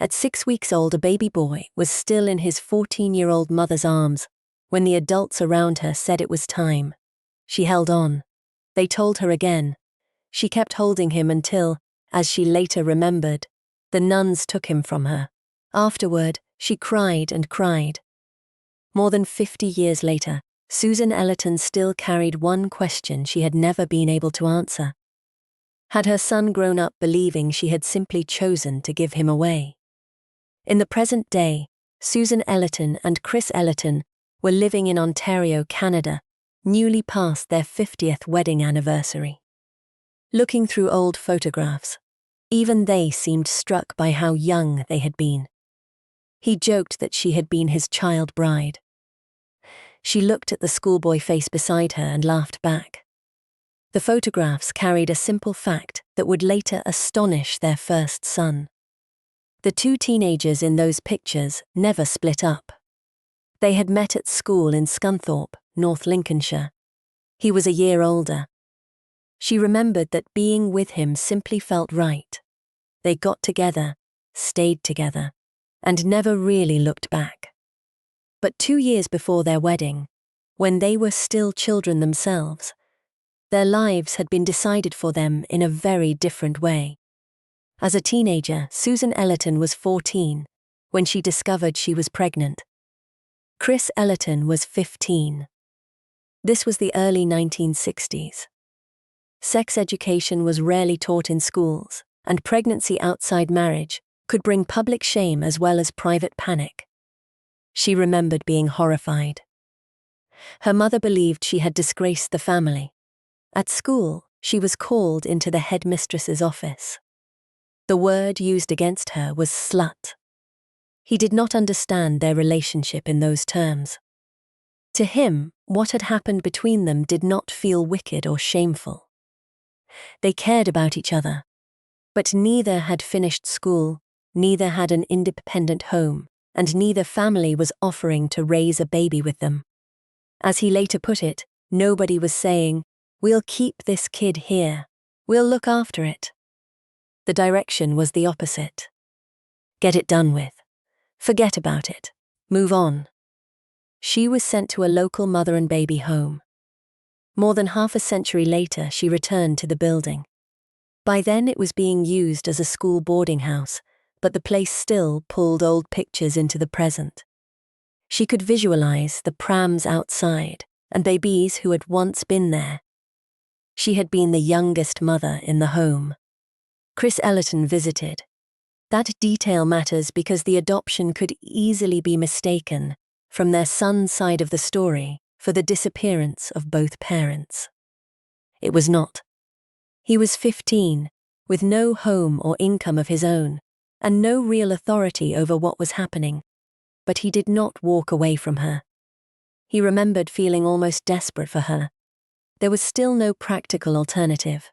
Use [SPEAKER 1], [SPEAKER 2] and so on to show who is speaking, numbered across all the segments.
[SPEAKER 1] At 6 weeks old, a baby boy was still in his 14-year-old mother's arms when the adults around her said it was time. She held on. They told her again. She kept holding him until, as she later remembered, the nuns took him from her. Afterward, she cried and cried. More than 50 years later, Susan Ellerton still carried one question she had never been able to answer. Had her son grown up believing she had simply chosen to give him away? In the present day, Susan Ellerton and Chris Ellerton were living in Ontario, Canada, newly past their 50th wedding anniversary. Looking through old photographs, even they seemed struck by how young they had been. He joked that she had been his child bride. She looked at the schoolboy face beside her and laughed back. The photographs carried a simple fact that would later astonish their first son. The two teenagers in those pictures never split up. They had met at school in Scunthorpe, North Lincolnshire. He was a year older. She remembered that being with him simply felt right. They got together, stayed together, and never really looked back. But 2 years before their wedding, when they were still children themselves, their lives had been decided for them in a very different way. As a teenager, Susan Ellerton was 14 when she discovered she was pregnant. Chris Ellerton was 15. This was the early 1960s. Sex education was rarely taught in schools, and pregnancy outside marriage could bring public shame as well as private panic. She remembered being horrified. Her mother believed she had disgraced the family. At school, she was called into the headmistress's office. The word used against her was slut. He did not understand their relationship in those terms. To him, what had happened between them did not feel wicked or shameful. They cared about each other, but neither had finished school, neither had an independent home, and neither family was offering to raise a baby with them. As he later put it, nobody was saying, "We'll keep this kid here. We'll look after it." The direction was the opposite. Get it done with. Forget about it. Move on. She was sent to a local mother and baby home. More than half a century later, she returned to the building. By then it was being used as a school boarding house, but the place still pulled old pictures into the present. She could visualize the prams outside and babies who had once been there. She had been the youngest mother in the home. Chris Ellerton visited. That detail matters because the adoption could easily be mistaken from their son's side of the story for the disappearance of both parents. It was not. He was 15, with no home or income of his own, and no real authority over what was happening, but he did not walk away from her. He remembered feeling almost desperate for her. There was still no practical alternative.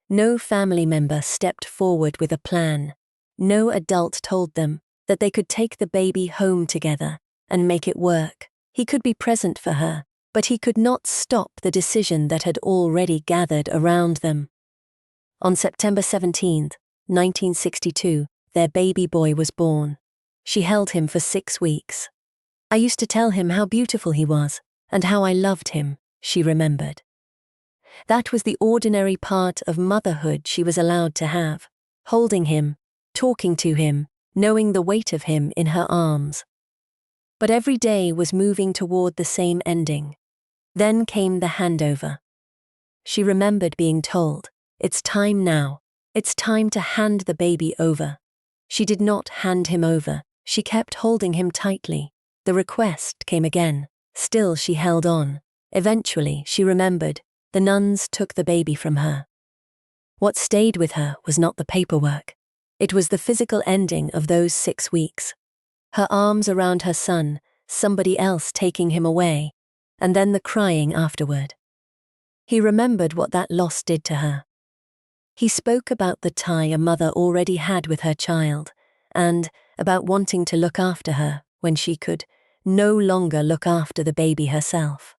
[SPEAKER 1] No family member stepped forward with a plan. No adult told them that they could take the baby home together and make it work. He could be present for her, but he could not stop the decision that had already gathered around them. On September 17, 1962, their baby boy was born. She held him for 6 weeks. "I used to tell him how beautiful he was and how I loved him," she remembered. That was the ordinary part of motherhood she was allowed to have, holding him, talking to him, knowing the weight of him in her arms. But every day was moving toward the same ending. Then came the handover. She remembered being told, "It's time now. It's time to hand the baby over." She did not hand him over. She kept holding him tightly. The request came again. Still she held on. Eventually, she remembered, the nuns took the baby from her. What stayed with her was not the paperwork. It was the physical ending of those 6 weeks. Her arms around her son, somebody else taking him away, and then the crying afterward. He remembered what that loss did to her. He spoke about the tie a mother already had with her child, and about wanting to look after her when she could no longer look after the baby herself.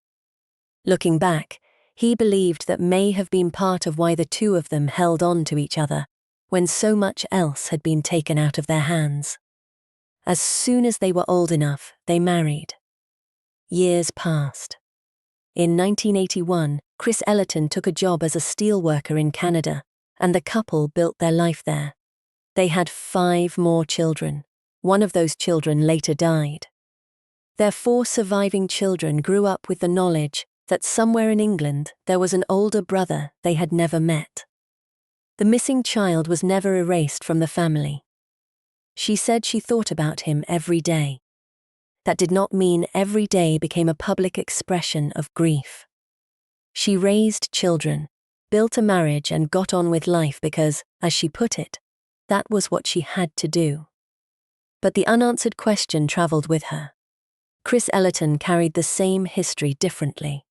[SPEAKER 1] Looking back, he believed that may have been part of why the two of them held on to each other, when so much else had been taken out of their hands. As soon as they were old enough, they married. Years passed. In 1981, Chris Ellerton took a job as a steelworker in Canada, and the couple built their life there. They had 5 more children. One of those children later died. Their 4 surviving children grew up with the knowledge that somewhere in England there was an older brother they had never met. The missing child was never erased from the family. She said she thought about him every day. That did not mean every day became a public expression of grief. She raised children, built a marriage, and got on with life because, as she put it, that was what she had to do. But the unanswered question traveled with her. Chris Ellerton carried the same history differently.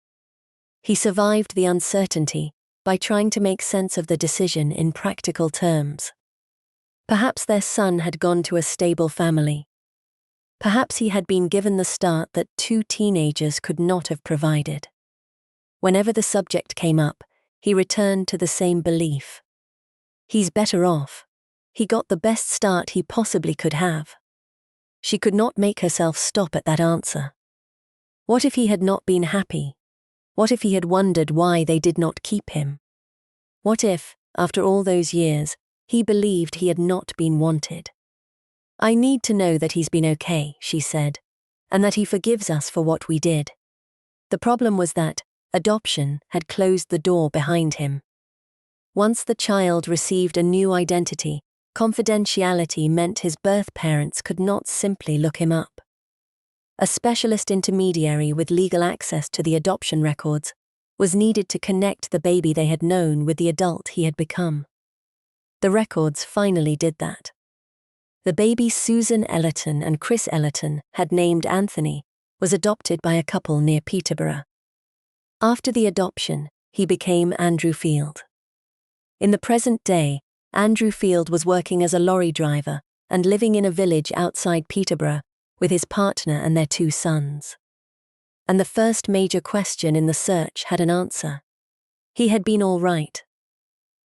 [SPEAKER 1] He survived the uncertainty by trying to make sense of the decision in practical terms. Perhaps their son had gone to a stable family. Perhaps he had been given the start that 2 teenagers could not have provided. Whenever the subject came up, he returned to the same belief. He's better off. He got the best start he possibly could have. She could not make herself stop at that answer. What if he had not been happy? What if he had wondered why they did not keep him? What if, after all those years, he believed he had not been wanted? "I need to know that he's been okay," she said, "and that he forgives us for what we did." The problem was that adoption had closed the door behind him. Once the child received a new identity, confidentiality meant his birth parents could not simply look him up. A specialist intermediary with legal access to the adoption records was needed to connect the baby they had known with the adult he had become. The records finally did that. The baby Susan Ellerton and Chris Ellerton had named Anthony was adopted by a couple near Peterborough. After the adoption, he became Andrew Field. In the present day, Andrew Field was working as a lorry driver and living in a village outside Peterborough with his partner and their 2 sons. And the first major question in the search had an answer. He had been all right.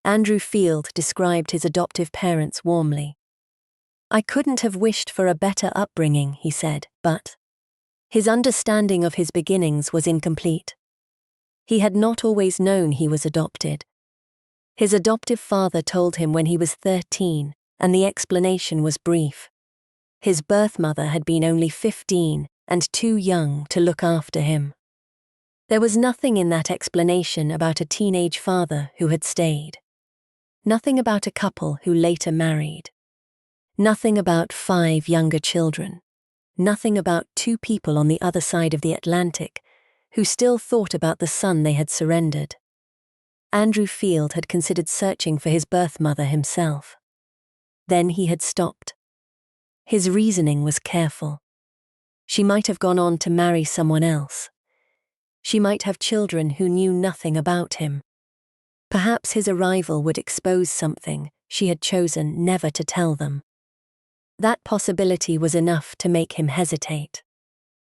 [SPEAKER 1] Andrew Field described his adoptive parents warmly. "I couldn't have wished for a better upbringing," he said, but his understanding of his beginnings was incomplete. He had not always known he was adopted. His adoptive father told him when he was 13, and the explanation was brief. His birth mother had been only 15 and too young to look after him. There was nothing in that explanation about a teenage father who had stayed. Nothing about a couple who later married. Nothing about 5 younger children. Nothing about 2 people on the other side of the Atlantic who still thought about the son they had surrendered. Andrew Field had considered searching for his birth mother himself. Then he had stopped. His reasoning was careful. She might have gone on to marry someone else. She might have children who knew nothing about him. Perhaps his arrival would expose something she had chosen never to tell them. That possibility was enough to make him hesitate.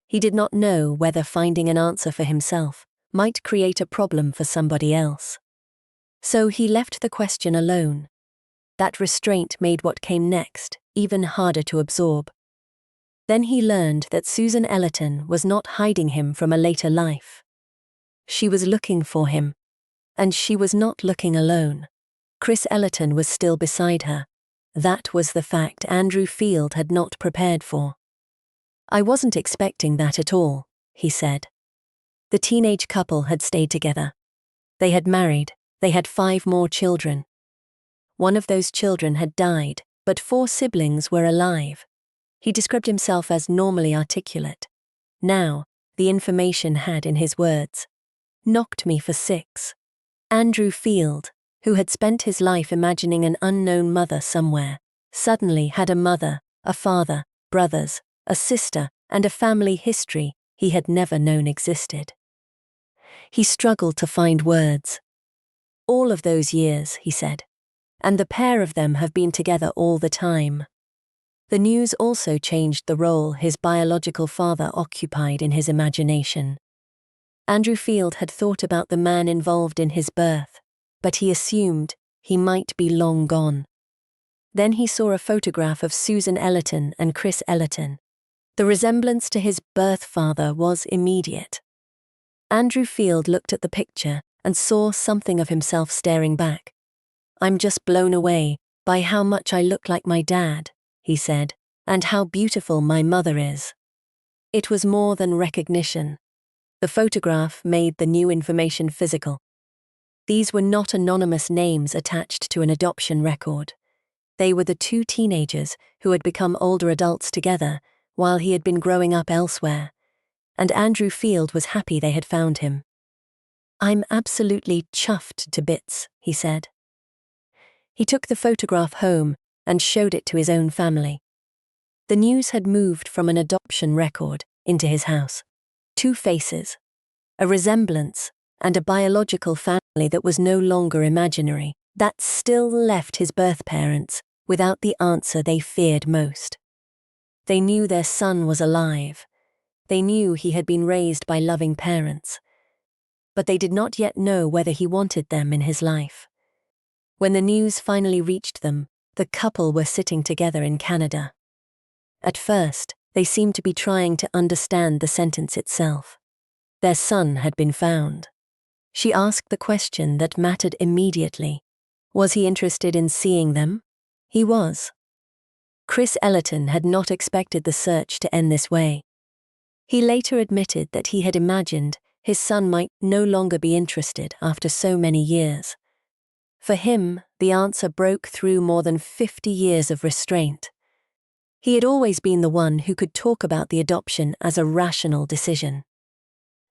[SPEAKER 1] He did not know whether finding an answer for himself might create a problem for somebody else. So he left the question alone. That restraint made what came next even harder to absorb. Then he learned that Susan Ellerton was not hiding him from a later life. She was looking for him, and she was not looking alone. Chris Ellerton was still beside her. That was the fact Andrew Field had not prepared for. "I wasn't expecting that at all," he said. The teenage couple had stayed together. They had married. They had 5 more children. One of those children had died, but 4 siblings were alive. He described himself as normally articulate. Now, the information had, in his words, knocked me for 6. Andrew Field, who had spent his life imagining an unknown mother somewhere, suddenly had a mother, a father, brothers, a sister, and a family history he had never known existed. He struggled to find words. "All of those years," he said, "and the pair of them have been together all the time." The news also changed the role his biological father occupied in his imagination. Andrew Field had thought about the man involved in his birth, but he assumed he might be long gone. Then he saw a photograph of Susan Ellerton and Chris Ellerton. The resemblance to his birth father was immediate. Andrew Field looked at the picture and saw something of himself staring back. "I'm just blown away by how much I look like my dad," he said, "and how beautiful my mother is." It was more than recognition. The photograph made the new information physical. These were not anonymous names attached to an adoption record. They were the two teenagers who had become older adults together while he had been growing up elsewhere, and Andrew Field was happy they had found him. "I'm absolutely chuffed to bits," he said. He took the photograph home and showed it to his own family. The news had moved from an adoption record into his house. Two faces, a resemblance, and a biological family that was no longer imaginary, that still left his birth parents without the answer they feared most. They knew their son was alive. They knew he had been raised by loving parents. But they did not yet know whether he wanted them in his life. When the news finally reached them, the couple were sitting together in Canada. At first, they seemed to be trying to understand the sentence itself. Their son had been found. She asked the question that mattered immediately. Was he interested in seeing them? He was. Chris Ellerton had not expected the search to end this way. He later admitted that he had imagined his son might no longer be interested after so many years. For him, the answer broke through more than 50 years of restraint. He had always been the one who could talk about the adoption as a rational decision.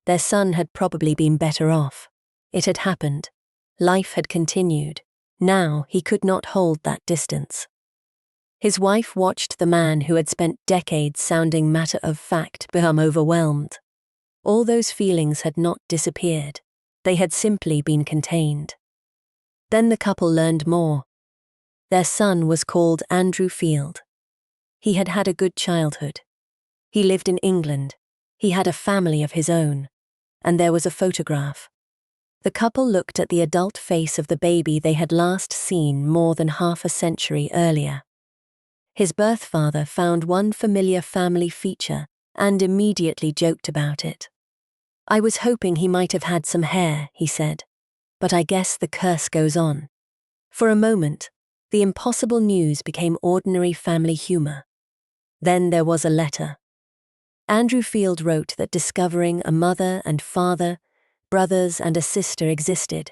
[SPEAKER 1] Their son had probably been better off. It had happened. Life had continued. Now he could not hold that distance. His wife watched the man who had spent decades sounding matter-of-fact become overwhelmed. All those feelings had not disappeared. They had simply been contained. Then the couple learned more. Their son was called Andrew Field. He had had a good childhood. He lived in England. He had a family of his own. And there was a photograph. The couple looked at the adult face of the baby they had last seen more than half a century earlier. His birth father found one familiar family feature and immediately joked about it. "I was hoping he might have had some hair," he said, "but I guess the curse goes on." For a moment, the impossible news became ordinary family humor. Then there was a letter. Andrew Field wrote that discovering a mother and father, brothers and a sister existed,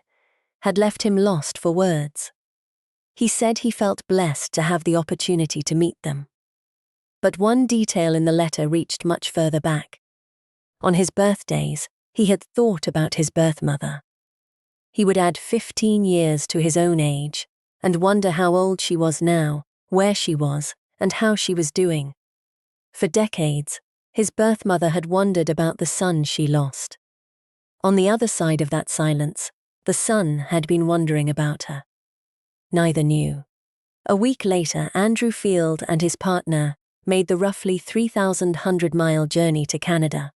[SPEAKER 1] had left him lost for words. He said he felt blessed to have the opportunity to meet them. But one detail in the letter reached much further back. On his birthdays, he had thought about his birth mother. He would add 15 years to his own age and wonder how old she was now, where she was, and how she was doing. For decades, his birth mother had wondered about the son she lost. On the other side of that silence, the son had been wondering about her. Neither knew. A week later, Andrew Field and his partner made the roughly 3,100-mile journey to Canada.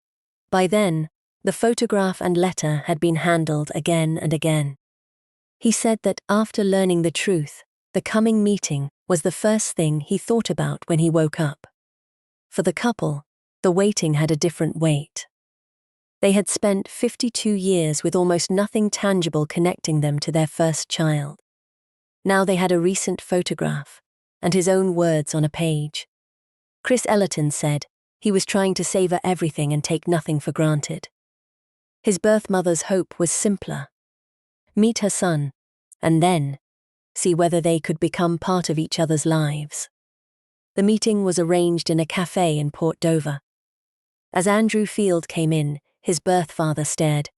[SPEAKER 1] By then, the photograph and letter had been handled again and again. He said that after learning the truth, the coming meeting was the first thing he thought about when he woke up. For the couple, the waiting had a different weight. They had spent 52 years with almost nothing tangible connecting them to their first child. Now they had a recent photograph, and his own words on a page. Chris Ellerton said he was trying to savor everything and take nothing for granted. His birth mother's hope was simpler. Meet her son, and then see whether they could become part of each other's lives. The meeting was arranged in a cafe in Port Dover. As Andrew Field came in, his birth father stared.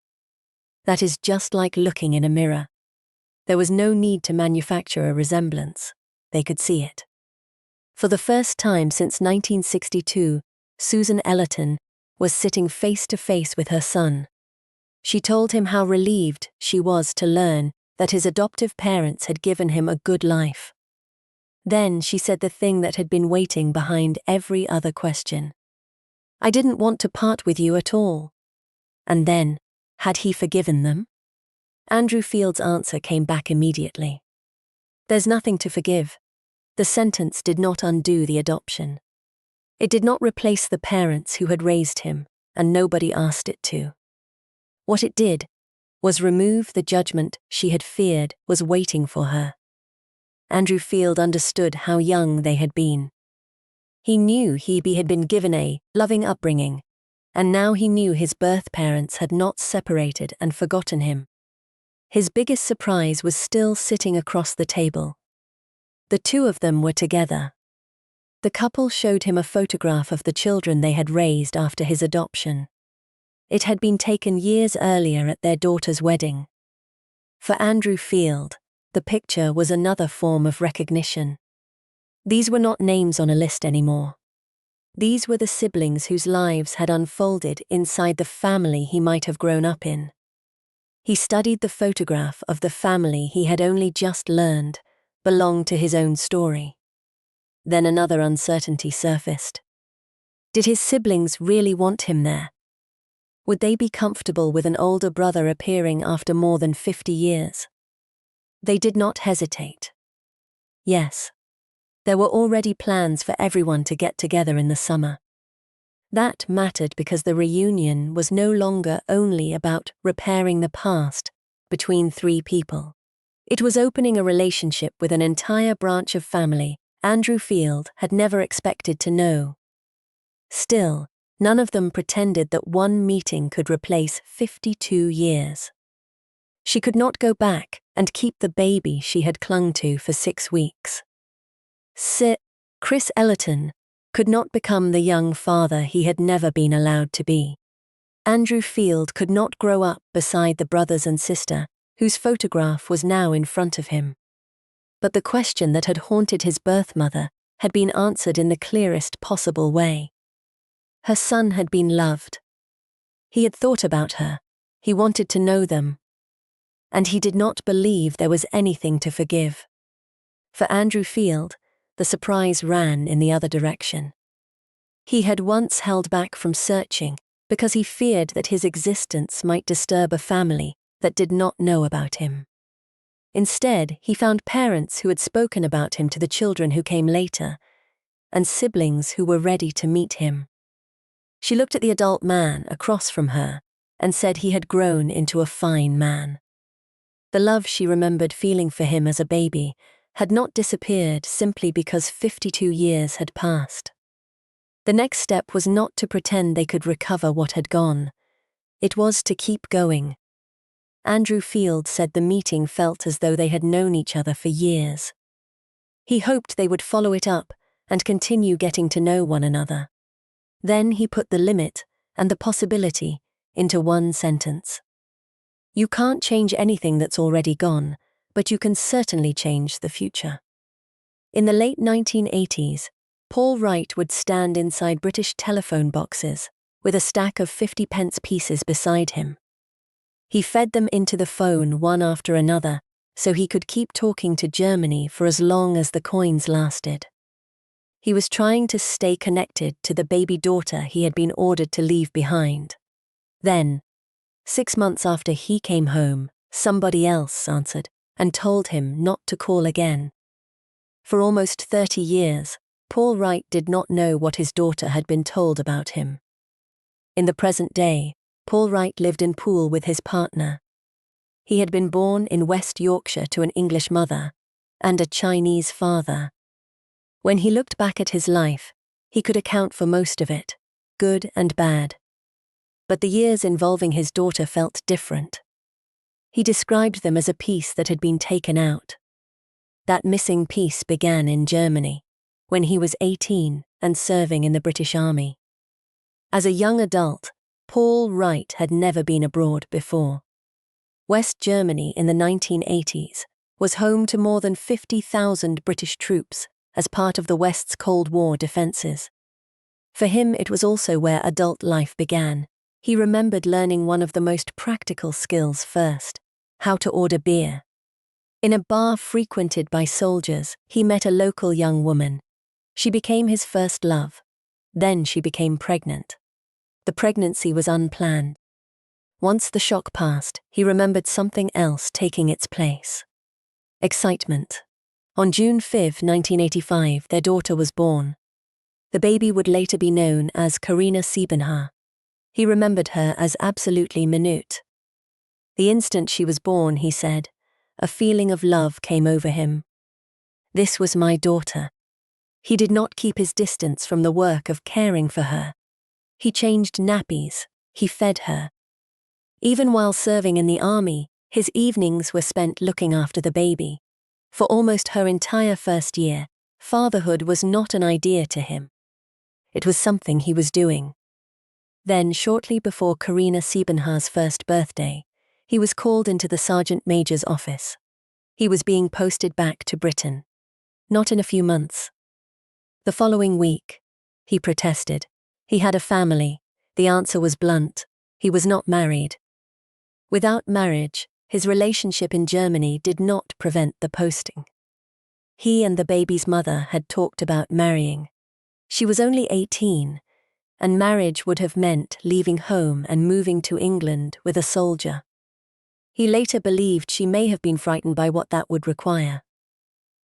[SPEAKER 1] That is just like looking in a mirror. There was no need to manufacture a resemblance. They could see it. For the first time since 1962, Susan Ellerton was sitting face to face with her son. She told him how relieved she was to learn that his adoptive parents had given him a good life. Then she said the thing that had been waiting behind every other question. "I didn't want to part with you at all." And then, had he forgiven them? Andrew Field's answer came back immediately. "There's nothing to forgive. The sentence did not undo the adoption. It did not replace the parents who had raised him, and nobody asked it to. What it did was remove the judgment she had feared was waiting for her. Andrew Field understood how young they had been. He knew he had been given a loving upbringing, and now he knew his birth parents had not separated and forgotten him. His biggest surprise was still sitting across the table. The two of them were together. The couple showed him a photograph of the children they had raised after his adoption. It had been taken years earlier at their daughter's wedding. For Andrew Field, the picture was another form of recognition. These were not names on a list anymore. These were the siblings whose lives had unfolded inside the family he might have grown up in. He studied the photograph of the family he had only just learned belonged to his own story. Then another uncertainty surfaced. Did his siblings really want him there? Would they be comfortable with an older brother appearing after more than 50 years? They did not hesitate. Yes. There were already plans for everyone to get together in the summer. That mattered because the reunion was no longer only about repairing the past between three people. It was opening a relationship with an entire branch of family Andrew Field had never expected to know. Still, none of them pretended that one meeting could replace 52 years. She could not go back and keep the baby she had clung to for 6 weeks. Chris Ellerton could not become the young father he had never been allowed to be. Andrew Field could not grow up beside the brothers and sister whose photograph was now in front of him. But the question that had haunted his birth mother had been answered in the clearest possible way. Her son had been loved. He had thought about her. He wanted to know them. And he did not believe there was anything to forgive. For Andrew Field, the surprise ran in the other direction. He had once held back from searching because he feared that his existence might disturb a family that did not know about him. Instead, he found parents who had spoken about him to the children who came later, and siblings who were ready to meet him. She looked at the adult man across from her and said he had grown into a fine man. The love she remembered feeling for him as a baby had not disappeared simply because 52 years had passed. The next step was not to pretend they could recover what had gone. It was to keep going. Andrew Field said the meeting felt as though they had known each other for years. He hoped they would follow it up and continue getting to know one another. Then he put the limit and the possibility into one sentence. You can't change anything that's already gone, but you can certainly change the future. In the late 1980s, Paul Wright would stand inside British telephone boxes with a stack of 50-pence pieces beside him. He fed them into the phone one after another so he could keep talking to Germany for as long as the coins lasted. He was trying to stay connected to the baby daughter he had been ordered to leave behind. Then, 6 months after he came home, somebody else answered and told him not to call again. For almost 30 years, Paul Wright did not know what his daughter had been told about him. In the present day, Paul Wright lived in Poole with his partner. He had been born in West Yorkshire to an English mother and a Chinese father. When he looked back at his life, he could account for most of it, good and bad. But the years involving his daughter felt different. He described them as a piece that had been taken out. That missing piece began in Germany, when he was 18 and serving in the British Army. As a young adult, Paul Wright had never been abroad before. West Germany in the 1980s was home to more than 50,000 British troops as part of the West's Cold War defences. For him, it was also where adult life began. He remembered learning one of the most practical skills first: how to order beer. In a bar frequented by soldiers, he met a local young woman. She became his first love. Then she became pregnant. The pregnancy was unplanned. Once the shock passed, he remembered something else taking its place: excitement. On June 5, 1985, their daughter was born. The baby would later be known as Karina Siebenhaar. He remembered her as absolutely minute. The instant she was born, he said, a feeling of love came over him. This was my daughter. He did not keep his distance from the work of caring for her. He changed nappies, he fed her. Even while serving in the army, his evenings were spent looking after the baby. For almost her entire first year, fatherhood was not an idea to him. It was something he was doing. Then, shortly before Karina Siebenhaar's first birthday, he was called into the Sergeant Major's office. He was being posted back to Britain. Not in a few months. The following week, he protested. He had a family. The answer was blunt. He was not married. Without marriage, his relationship in Germany did not prevent the posting. He and the baby's mother had talked about marrying. She was only 18, and marriage would have meant leaving home and moving to England with a soldier. He later believed she may have been frightened by what that would require.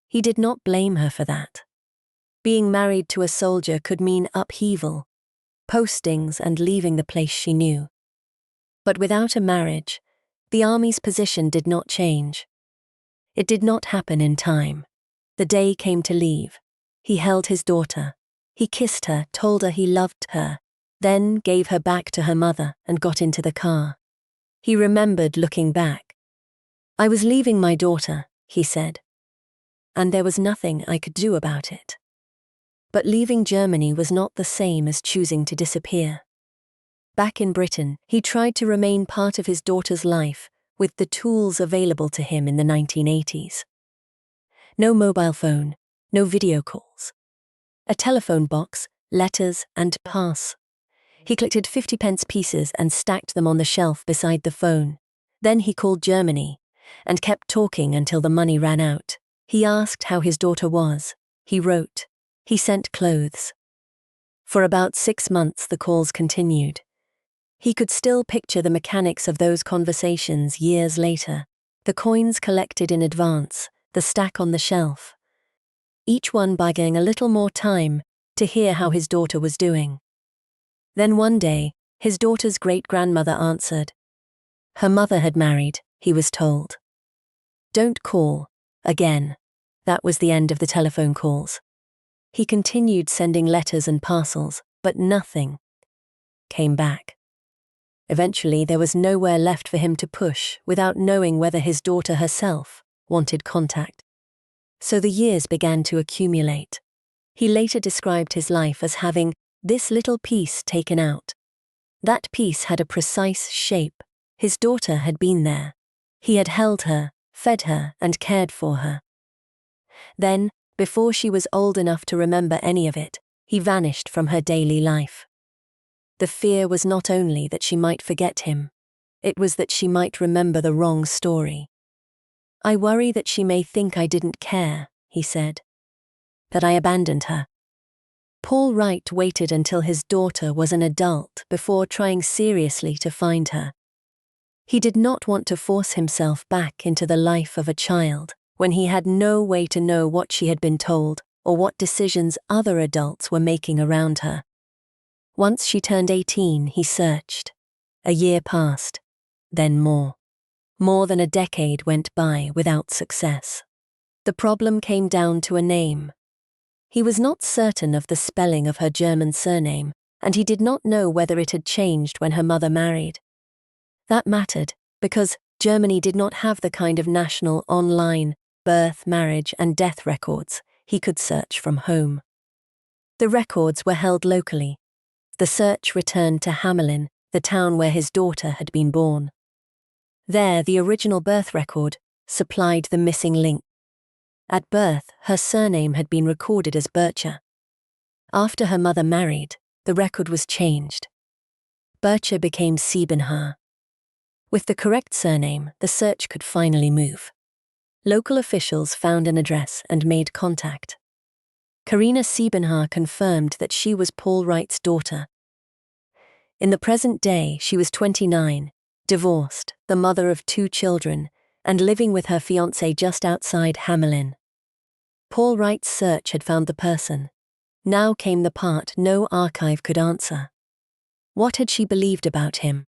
[SPEAKER 1] He did not blame her for that. Being married to a soldier could mean upheaval, postings and leaving the place she knew. But without a marriage, the army's position did not change. It did not happen in time. The day came to leave. He held his daughter. He kissed her, told her he loved her, then gave her back to her mother and got into the car. He remembered looking back. I was leaving my daughter, he said, and there was nothing I could do about it. But leaving Germany was not the same as choosing to disappear. Back in Britain, he tried to remain part of his daughter's life with the tools available to him in the 1980s. No mobile phone, no video calls. A telephone box, letters, and pass. He collected 50-pence pieces and stacked them on the shelf beside the phone. Then he called Germany and kept talking until the money ran out. He asked how his daughter was. He wrote. He sent clothes. For about 6 months the calls continued. He could still picture the mechanics of those conversations years later. The coins collected in advance, the stack on the shelf. Each one begging a little more time to hear how his daughter was doing. Then one day, his daughter's great-grandmother answered. Her mother had married, he was told. Don't call. Again. That was the end of the telephone calls. He continued sending letters and parcels, but nothing came back. Eventually, there was nowhere left for him to push without knowing whether his daughter herself wanted contact. So the years began to accumulate. He later described his life as having this little piece taken out. That piece had a precise shape. His daughter had been there. He had held her, fed her, and cared for her. Then, before she was old enough to remember any of it, he vanished from her daily life. The fear was not only that she might forget him, it was that she might remember the wrong story. I worry that she may think I didn't care, he said. That I abandoned her. Paul Wright waited until his daughter was an adult before trying seriously to find her. He did not want to force himself back into the life of a child when he had no way to know what she had been told or what decisions other adults were making around her. Once she turned 18, he searched. A year passed, then more. More than a decade went by without success. The problem came down to a name. He was not certain of the spelling of her German surname, and he did not know whether it had changed when her mother married. That mattered, because Germany did not have the kind of national online birth, marriage, and death records he could search from home. The records were held locally. The search returned to Hamelin, the town where his daughter had been born. There, the original birth record supplied the missing link. At birth, her surname had been recorded as Bircher. After her mother married, the record was changed. Bircher became Siebenhaar. With the correct surname, the search could finally move. Local officials found an address and made contact. Karina Siebenhaar confirmed that she was Paul Wright's daughter. In the present day, she was 29, divorced, the mother of 2 children, and living with her fiancé just outside Hamelin. Paul Wright's search had found the person. Now came the part no archive could answer. What had she believed about him?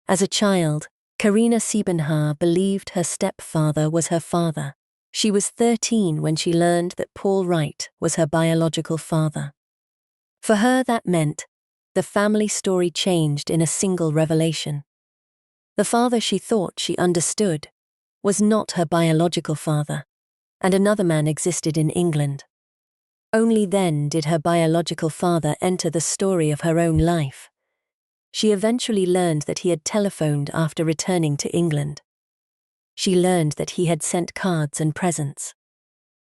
[SPEAKER 1] As a child, Karina Siebenhaar believed her stepfather was her father. She was 13 when she learned that Paul Wright was her biological father. For her, that meant the family story changed in a single revelation. The father she thought she understood was not her biological father, and another man existed in England. Only then did her biological father enter the story of her own life. She eventually learned that he had telephoned after returning to England. She learned that he had sent cards and presents.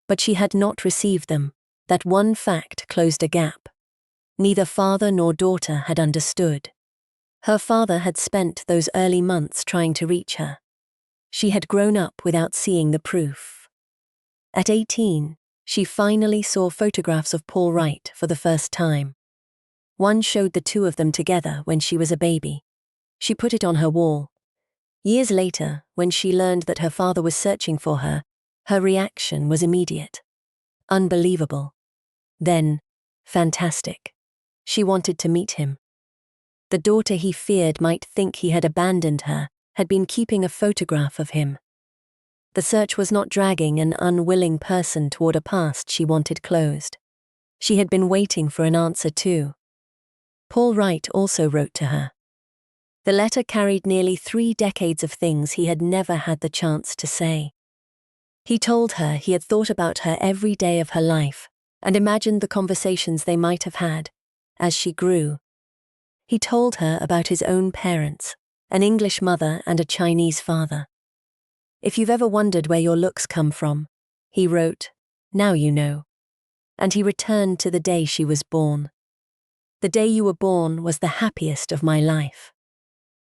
[SPEAKER 1] But she had not received them. That one fact closed a gap. Neither father nor daughter had understood. Her father had spent those early months trying to reach her. She had grown up without seeing the proof. At 18, she finally saw photographs of Paul Wright for the first time. One showed the two of them together when she was a baby. She put it on her wall. Years later, when she learned that her father was searching for her, her reaction was immediate. Unbelievable. Then, fantastic. She wanted to meet him. The daughter he feared might think he had abandoned her had been keeping a photograph of him. The search was not dragging an unwilling person toward a past she wanted closed. She had been waiting for an answer too. Paul Wright also wrote to her. The letter carried nearly 3 decades of things he had never had the chance to say. He told her he had thought about her every day of her life and imagined the conversations they might have had as she grew. He told her about his own parents, an English mother and a Chinese father. If you've ever wondered where your looks come from, he wrote, now you know. And he returned to the day she was born. The day you were born was the happiest of my life.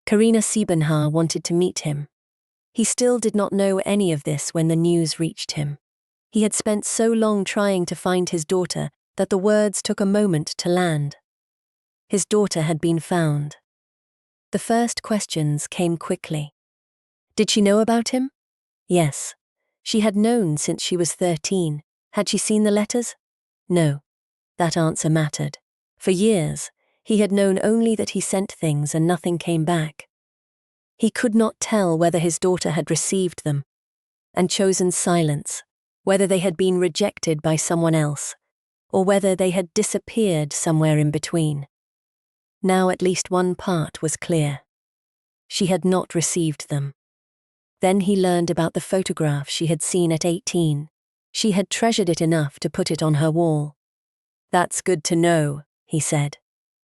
[SPEAKER 1] Karina Siebenhaar wanted to meet him. He still did not know any of this when the news reached him. He had spent so long trying to find his daughter that the words took a moment to land. His daughter had been found. The first questions came quickly. Did she know about him? Yes. She had known since she was 13. Had she seen the letters? No. That answer mattered. For years, he had known only that he sent things and nothing came back. He could not tell whether his daughter had received them and chosen silence, whether they had been rejected by someone else, or whether they had disappeared somewhere in between. Now at least one part was clear. She had not received them. Then he learned about the photograph she had seen at 18. She had treasured it enough to put it on her wall. That's good to know, he said.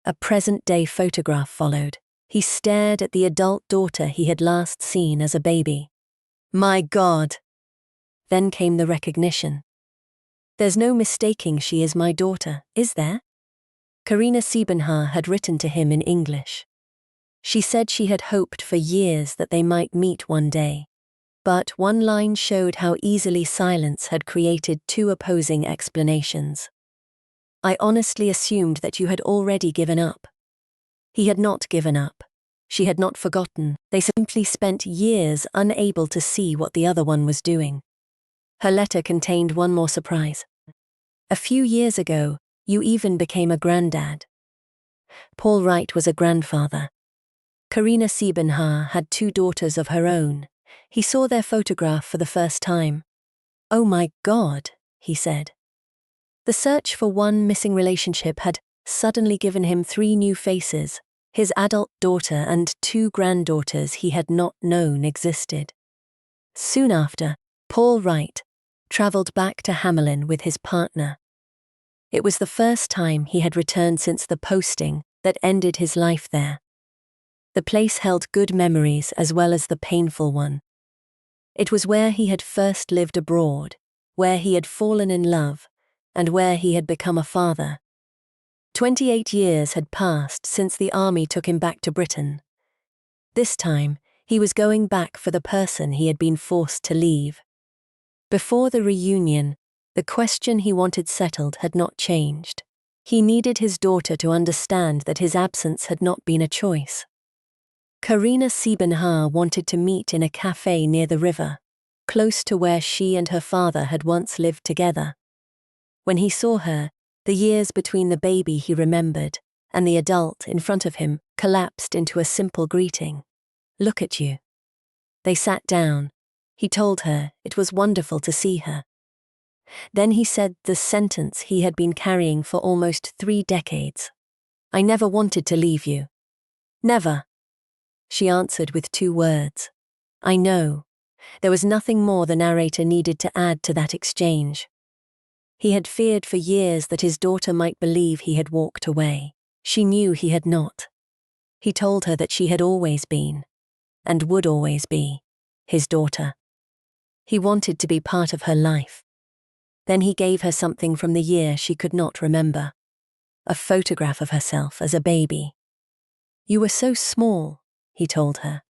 [SPEAKER 1] A present-day photograph followed. He stared at the adult daughter he had last seen as a baby. My God! Then came the recognition. There's no mistaking she is my daughter, is there? Karina Siebenhaar had written to him in English. She said she had hoped for years that they might meet one day. But one line showed how easily silence had created 2 opposing explanations. I honestly assumed that you had already given up. He had not given up. She had not forgotten. They simply spent years unable to see what the other one was doing. Her letter contained one more surprise. A few years ago, you even became a granddad. Paul Wright was a grandfather. Karina Siebenhaar had 2 daughters of her own. He saw their photograph for the first time. Oh my God, he said. The search for one missing relationship had suddenly given him 3 new faces, his adult daughter and 2 granddaughters he had not known existed. Soon after, Paul Wright travelled back to Hamelin with his partner. It was the first time he had returned since the posting that ended his life there. The place held good memories as well as the painful one. It was where he had first lived abroad, where he had fallen in love, and where he had become a father. 28 years had passed since the army took him back to Britain. This time, he was going back for the person he had been forced to leave. Before the reunion, the question he wanted settled had not changed. He needed his daughter to understand that his absence had not been a choice. Karina Siebenhaar wanted to meet in a cafe near the river, close to where she and her father had once lived together. When he saw her, the years between the baby he remembered and the adult in front of him collapsed into a simple greeting. "Look at you." They sat down. He told her it was wonderful to see her. Then he said the sentence he had been carrying for almost 3 decades. "I never wanted to leave you." "Never." She answered with 2 words. "I know." There was nothing more the narrator needed to add to that exchange. He had feared for years that his daughter might believe he had walked away. She knew he had not. He told her that she had always been, and would always be, his daughter. He wanted to be part of her life. Then he gave her something from the year she could not remember. A photograph of herself as a baby. "You were so small," he told her.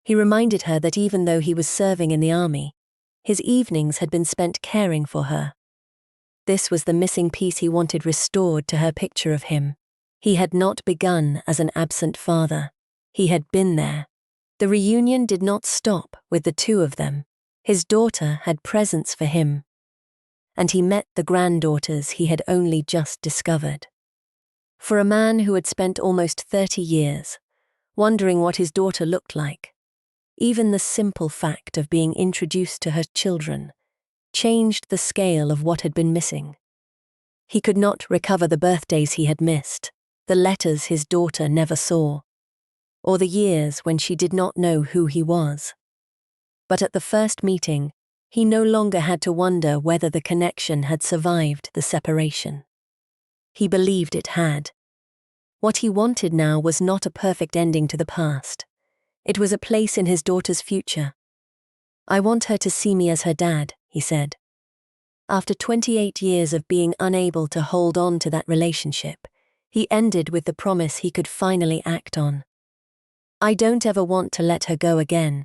[SPEAKER 1] He reminded her that even though he was serving in the army, his evenings had been spent caring for her. This was the missing piece he wanted restored to her picture of him. He had not begun as an absent father. He had been there. The reunion did not stop with the 2 of them. His daughter had presents for him. And he met the granddaughters he had only just discovered. For a man who had spent almost 30 years, wondering what his daughter looked like, even the simple fact of being introduced to her children changed the scale of what had been missing. He could not recover the birthdays he had missed, the letters his daughter never saw, or the years when she did not know who he was. But at the first meeting, he no longer had to wonder whether the connection had survived the separation. He believed it had. What he wanted now was not a perfect ending to the past. It was a place in his daughter's future. "I want her to see me as her dad," he said. After 28 years of being unable to hold on to that relationship, he ended with the promise he could finally act on. "I don't ever want to let her go again."